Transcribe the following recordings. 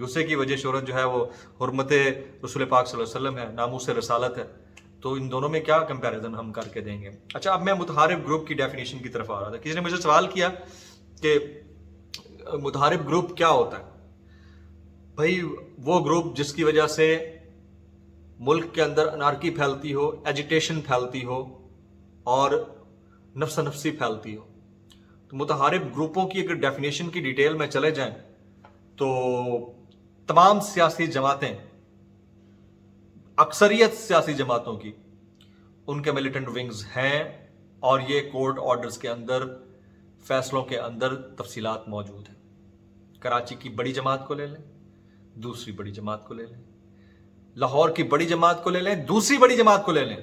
دوسرے کی وجہ شہرت جو ہے وہ حرمت رسول پاک صلی اللہ علیہ وسلم ہے، ناموس رسالت ہے. تو ان دونوں میں کیا کمپیریزن ہم کر کے دیں گے. اچھا، اب میں متحارب گروپ کی ڈیفینیشن کی طرف آ رہا تھا. کسی نے مجھے سوال کیا کہ متحارب گروپ کیا ہوتا ہے. بھائی وہ گروپ جس کی وجہ سے ملک کے اندر انارکی پھیلتی ہو، ایجیٹیشن پھیلتی ہو اور نفس نفسی پھیلتی ہو. تو متحارب گروپوں کی اگر ڈیفینیشن کی ڈیٹیل میں چلے جائیں تو تمام سیاسی جماعتیں، اکثریت سیاسی جماعتوں کی ان کے ملیٹنٹ ونگز ہیں، اور یہ کورٹ آرڈرز کے اندر، فیصلوں کے اندر تفصیلات موجود ہیں. کراچی کی بڑی جماعت کو لے لیں، دوسری بڑی جماعت کو لے لیں، لاہور کی بڑی جماعت کو لے لیں، دوسری بڑی جماعت کو لے لیں،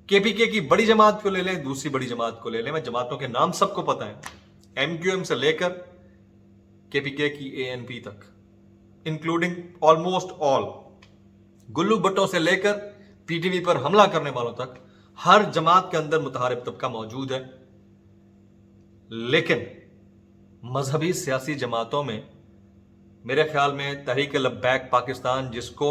کے پی کے کی بڑی جماعت کو لے لیں، دوسری بڑی جماعت کو لے لیں. میں جماعتوں کے نام سب کو پتہ ہے، ایم کیو ایم سے لے کر کے پی کے کی اے این پی تک، انکلوڈنگ آلموسٹ آل، گلو بٹوں سے لے کر پی ٹی وی پر حملہ کرنے والوں تک، ہر جماعت کے اندر متحارب طبقہ موجود ہے. لیکن مذہبی سیاسی جماعتوں میں میرے خیال میں تحریک لبیک پاکستان، جس کو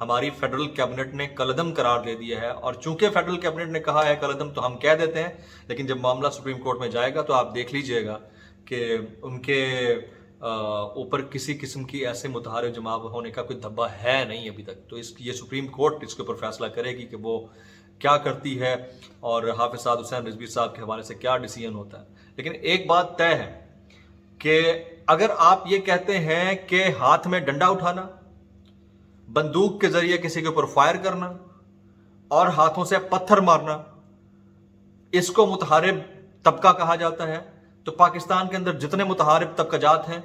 ہماری فیڈرل کیبنٹ نے کالعدم قرار دے دیا ہے، اور چونکہ فیڈرل کیبنٹ نے کہا ہے کالعدم تو ہم کہہ دیتے ہیں، لیکن جب معاملہ سپریم کورٹ میں جائے گا تو آپ دیکھ لیجئے گا کہ ان کے اوپر کسی قسم کی ایسے متحارب جماعت ہونے کا کوئی دھبا ہے نہیں ابھی تک. تو یہ سپریم کورٹ اس کے اوپر فیصلہ کرے گی کہ وہ کیا کرتی ہے اور حافظ سعد حسین رضوی صاحب کے حوالے سے کیا ڈیسیژن ہوتا ہے. لیکن ایک بات طے ہے کہ اگر آپ یہ کہتے ہیں کہ ہاتھ میں ڈنڈا اٹھانا، بندوق کے ذریعے کسی کے اوپر فائر کرنا اور ہاتھوں سے پتھر مارنا اس کو متحارب طبقہ کہا جاتا ہے، تو پاکستان کے اندر جتنے متحارب طبقہ جات ہیں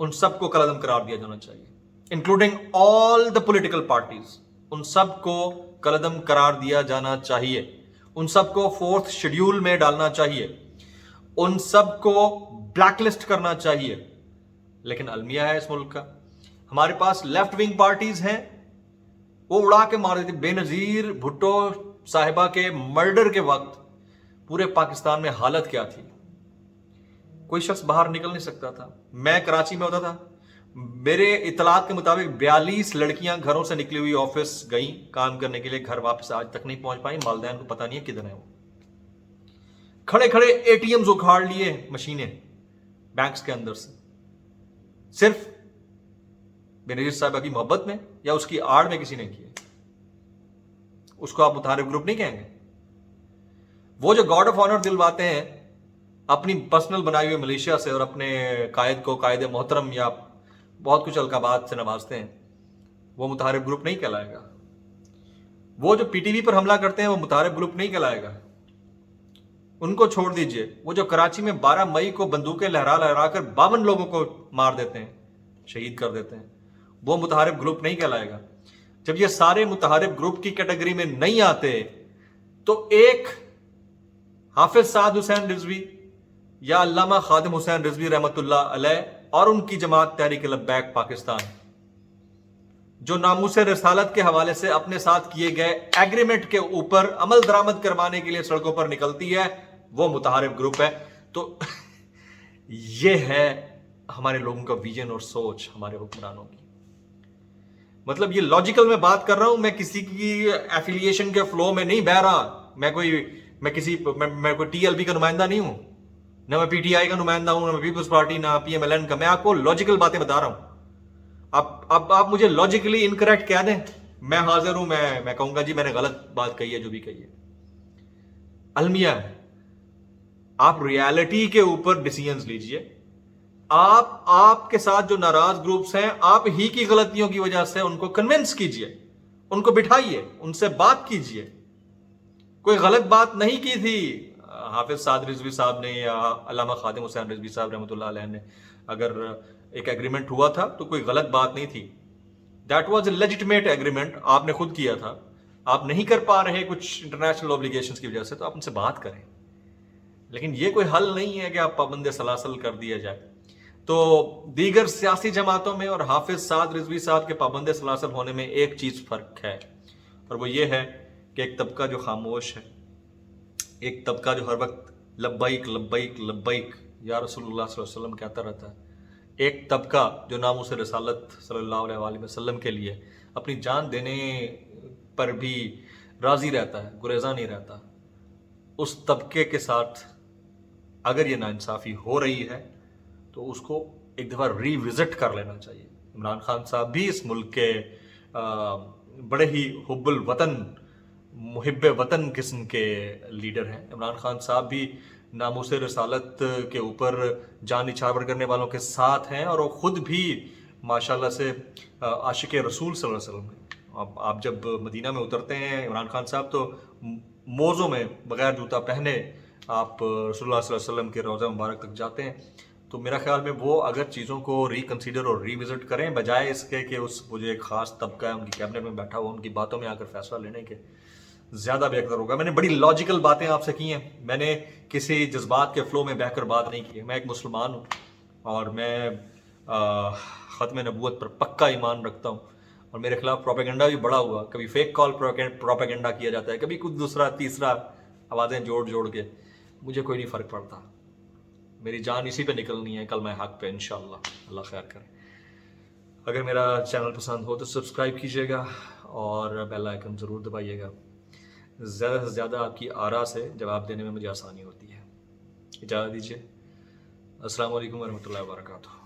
ان سب کو کالعدم قرار دیا جانا چاہیے، including all the political parties. ان سب کو کالعدم قرار دیا جانا چاہیے، ان سب کو فورتھ شیڈیول میں ڈالنا چاہیے، ان سب کو بلیک لسٹ کرنا چاہیے. لیکن المیہ ہے اس ملک کا، ہمارے پاس لیفٹ ونگ پارٹیز ہیں، وہ اڑا کے مار دیتی. بے نظیر بھٹو صاحبہ کے مرڈر کے وقت پورے پاکستان میں حالت کیا تھی؟ کوئی شخص باہر نکل نہیں سکتا تھا. میں کراچی میں ہوتا تھا، میرے اطلاعات کے مطابق 42 لڑکیاں گھروں سے نکلی ہوئی آفس گئیں کام کرنے کے لیے، گھر واپس آج تک نہیں پہنچ پائیں. والدین کو پتہ نہیں ہے کدھر ہیں. وہ کھڑے کھڑے اے ٹی ایمز اکھاڑ لیے مشینیں بینکس کے اندر سے، صرف بے نظیر صاحبہ کی محبت میں یا اس کی آڑ میں کسی نے کیے. اس کو آپ متحارب گروپ نہیں کہیں گے؟ وہ جو گارڈ آف آنر دلواتے ہیں اپنی پرسنل بنائی ہوئی ملیشیا سے اور اپنے قائد کو قائد محترم یا بہت کچھ القابات سے نوازتے ہیں، وہ متحارب گروپ نہیں کہلائے گا. وہ جو پی ٹی وی پر حملہ کرتے ہیں وہ متحارب گروپ نہیں کہلائے گا. ان کو چھوڑ دیجئے. وہ جو کراچی میں 12 مئی کو بندوقیں لہرا لہرا کر 52 لوگوں کو مار دیتے ہیں، شہید کر دیتے ہیں، وہ متحارب گروپ نہیں کہلائے گا. جب یہ سارے متحارب گروپ کی کیٹیگری میں نہیں آتے تو ایک حافظ سعد حسین رضوی یا علامہ خادم حسین رضوی رحمۃ اللہ علیہ اور ان کی جماعت تحریک لبیک پاکستان، جو ناموس رسالت کے حوالے سے اپنے ساتھ کیے گئے ایگریمنٹ کے اوپر عمل درآمد کروانے کے لیے سڑکوں پر نکلتی ہے، وہ متحارب گروپ ہے. تو یہ ہے ہمارے لوگوں کا ویژن اور سوچ ہمارے حکمرانوں کی. مطلب یہ لاجیکل میں بات کر رہا ہوں، میں کسی کی ایفیلیشن کے فلو میں نہیں بہ رہا. میں کوئی ٹی ایل بی کا نمائندہ نہیں ہوں، نہ میں پی ٹی آئی کا نمائندہ ہوں، نہ میں پیپلز پارٹی، نہ پی ایم ایل این کا. میں آپ کو لاجیکل باتیں بتا رہا ہوں. اب آپ مجھے لاجیکلی انکریکٹ کہہ دیں، میں حاضر ہوں. میں کہوں گا جی میں نے غلط بات کہی ہے، جو بھی کہی ہے. المیہ ہے، آپ ریالٹی کے اوپر ڈیسیژنز لیجئے. آپ کے ساتھ جو ناراض گروپس ہیں، آپ ہی کی غلطیوں کی وجہ سے ان کو کنونس کیجئے، ان کو بٹھائیے، ان سے بات کیجئے. کوئی غلط بات نہیں کی تھی حافظ سعد رضوی صاحب نے یا علامہ خادم حسین رضوی صاحب رحمۃ اللہ علیہ نے. اگر ایک ایگریمنٹ ہوا تھا تو کوئی غلط بات نہیں تھی. That was a legitimate agreement, آپ نے خود کیا تھا. آپ نہیں کر پا رہے کچھ انٹرنیشنل اوبلیگیشنز کی وجہ سے، تو آپ ان سے بات کریں. لیکن یہ کوئی حل نہیں ہے کہ آپ پابند سلاسل کر دیا جائے. تو دیگر سیاسی جماعتوں میں اور حافظ سعد رضوی صاحب کے پابند سلاسل ہونے میں ایک چیز فرق ہے، اور وہ یہ ہے کہ ایک طبقہ جو خاموش ہے، ایک طبقہ جو ہر وقت لبیک لبیک لبیک یا رسول اللہ صلی اللہ علیہ وسلم کہتا رہتا ہے، ایک طبقہ جو ناموس رسالت صلی اللہ علیہ وآلہ وسلم کے لیے اپنی جان دینے پر بھی راضی رہتا ہے، گریزاں نہیں رہتا، اس طبقے کے ساتھ اگر یہ ناانصافی ہو رہی ہے تو اس کو ایک دفعہ ری وزٹ کر لینا چاہیے۔ عمران خان صاحب بھی اس ملک کے بڑے ہی حب الوطن، محب وطن قسم کے لیڈر ہیں۔ عمران خان صاحب بھی ناموس رسالت کے اوپر جان نچھاور کرنے والوں کے ساتھ ہیں، اور وہ خود بھی ماشاءاللہ سے عاشق رسول صلی اللہ علیہ وسلم ہیں۔ آپ جب مدینہ میں اترتے ہیں عمران خان صاحب تو موزوں میں بغیر جوتا پہنے آپ رسول اللہ صلی اللہ علیہ وسلم کے روضہ مبارک تک جاتے ہیں۔ تو میرا خیال میں وہ اگر چیزوں کو ریکنسیڈر اور ری وزٹ کریں بجائے اس کے کہ وہ جو ایک خاص طبقہ ہے ان کی کیبنٹ میں بیٹھا ہوا ان کی باتوں میں آ کر فیصلہ لینے کے، زیادہ بہتر ہوگا۔ میں نے بڑی لاجیکل باتیں آپ سے کی ہیں، میں نے کسی جذبات کے فلو میں بہہ کر بات نہیں کی ہے۔ میں ایک مسلمان ہوں اور میں ختم نبوت پر پکا ایمان رکھتا ہوں، اور میرے خلاف پروپیگنڈا بھی بڑا ہوا، کبھی فیک کال پروپیگنڈا کیا جاتا ہے، کبھی کچھ دوسرا تیسرا آوازیں جوڑ کے، مجھے کوئی نہیں فرق پڑتا۔ میری جان اسی پہ نکلنی ہے، کلمہ حق پہ انشاءاللہ۔ اللہ خیر کرے۔ اگر میرا چینل پسند ہو تو سبسکرائب کیجیے گا اور بیل آئیکن ضرور دبائیے گا۔ زیادہ سے زیادہ آپ کی آراء سے جواب دینے میں مجھے آسانی ہوتی ہے۔ اجازت دیجیے، السلام علیکم ورحمۃ اللہ وبرکاتہ۔